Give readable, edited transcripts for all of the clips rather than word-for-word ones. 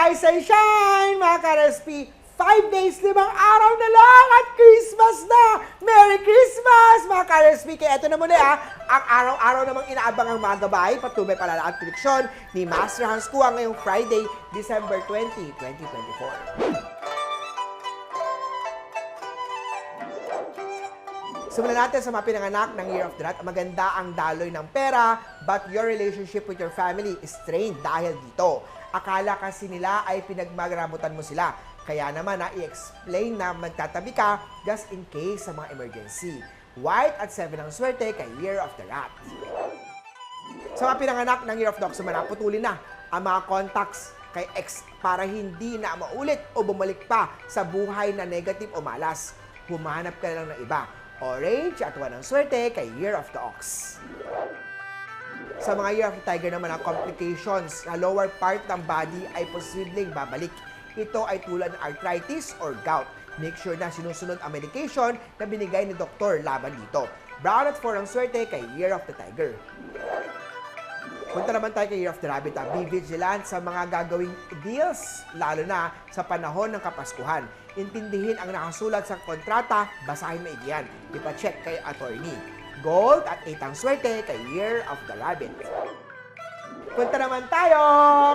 Rise and shine, mga ka-RSP! 5 days, 5 araw na lang at Christmas na! Merry Christmas, mga ka-RSP! Kaya ito na muna ang araw-araw namang inaabang ang mga gabay, patubay palalaan prediksyon ni Master Hans Kua ngayong Friday, December 20, 2024. Simulan natin sa mga pinanganak ng Year of the Rat. Maganda ang daloy ng pera, but your relationship with your family is strained dahil dito. Akala kasi nila ay pinagmagramutan mo sila. Kaya naman i-explain na magtatabi ka just in case sa mga emergency. White at 7 ang swerte kay Year of the Rat. Sa mga pinanganak ng Year of the Ox, putulin na ang mga contacts kay ex para hindi na maulit o bumalik pa sa buhay na negative o malas. Humanap ka na lang ng iba. Orange at 1 ang swerte kay Year of the Ox. Sa mga Year of the Tiger naman, ang complications sa lower part ng body ay posibleng babalik. Ito ay tulad ng arthritis or gout. Make sure na sinusunod ang medication na binigay ni doktor laban dito. Brown at 4 ang swerte kay Year of the Tiger. Punta naman tayo kay Year of the Rabbit. Be vigilant sa mga gagawing deals, lalo na sa panahon ng Kapaskuhan. Intindihin ang nakasulat sa kontrata, basahin maigi yan. Ipa-check kay attorney. Gold at 8 ang swerte kay Year of the Rabbit. Punta naman tayo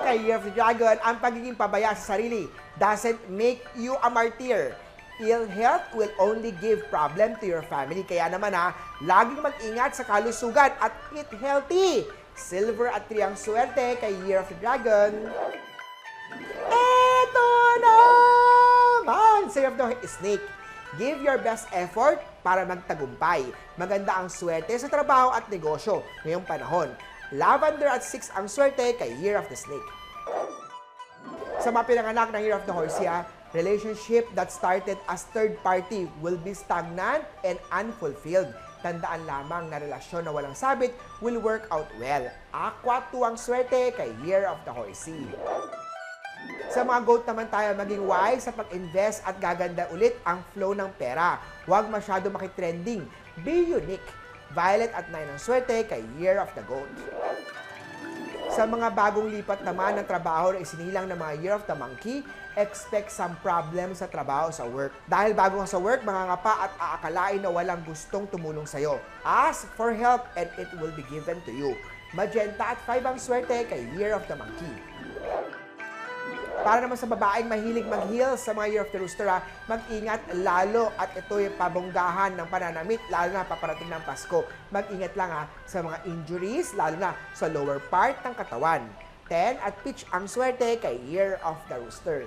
kay Year of the Dragon. Ang pagiging pabaya sa sarili doesn't make you a martyr. Ill health will only give problem to your family. Kaya naman laging mag-ingat sa kalusugan at eat healthy. Silver at 3 ang swerte kay Year of the Dragon. Eto naman! Say of the Snake. Give your best effort para magtagumpay. Maganda ang swerte sa trabaho at negosyo ngayong panahon. Lavender at 6 ang swerte kay Year of the Snake. Sa mga pinanganak ng Year of the Horse, relationship that started as third party will be stagnant and unfulfilled. Tandaan lamang na relasyon na walang sabit will work out well. Aqua 2 ang swerte kay Year of the Horsey. Sa mga goat naman tayo, maging wise sa pag-invest at gaganda ulit ang flow ng pera. Huwag masyado makitrending. Be unique. Violet at 9 ang swerte kay Year of the Goat. Sa mga bagong lipat naman ng trabaho na isinilang ng mga Year of the Monkey, expect some problem sa trabaho sa work. Dahil bago ka sa work, mangangapa at aakalain na walang gustong tumulong sa'yo. Ask for help and it will be given to you. Magenta at 5 ang swerte kay Year of the Monkey. Para naman sa babaeng mahilig mag-heels sa mga Year of the Rooster, mag-ingat lalo at ito'y pabonggahan ng pananamit, lalo na paparating ng Pasko. Mag-ingat lang sa mga injuries, lalo na sa lower part ng katawan. 10 at pitch ang swerte kay Year of the Rooster.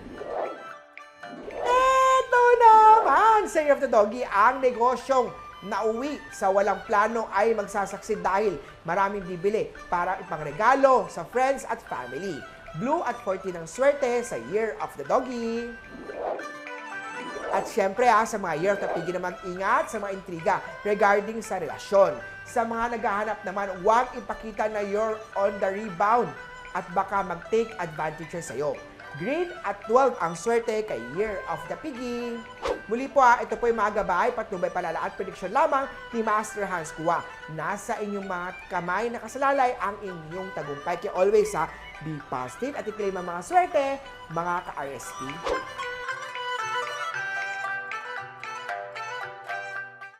Eto naman! Say of the Doggy, ang negosyong nauwi sa walang plano ay magsasaksid dahil maraming bibili para ipangregalo sa friends at family. Blue at 14 ang swerte sa Year of the Doggy. At syempre sa mga Year of the Piggy na mag-ingat sa mga intriga regarding sa relasyon. Sa mga naghahanap naman, huwag ipakita na you're on the rebound at baka mag-take advantage sa'yo. Green at 12 ang swerte kay Year of the Piggy. Muli po ito po yung mga gabay, patnubay palalaan, prediction lamang ni Master Hans Kua. Nasa inyong mga kamay na kasalalay ang inyong tagumpay. Kaya always be positive at i-claim ang mga swerte, mga ka-RSP.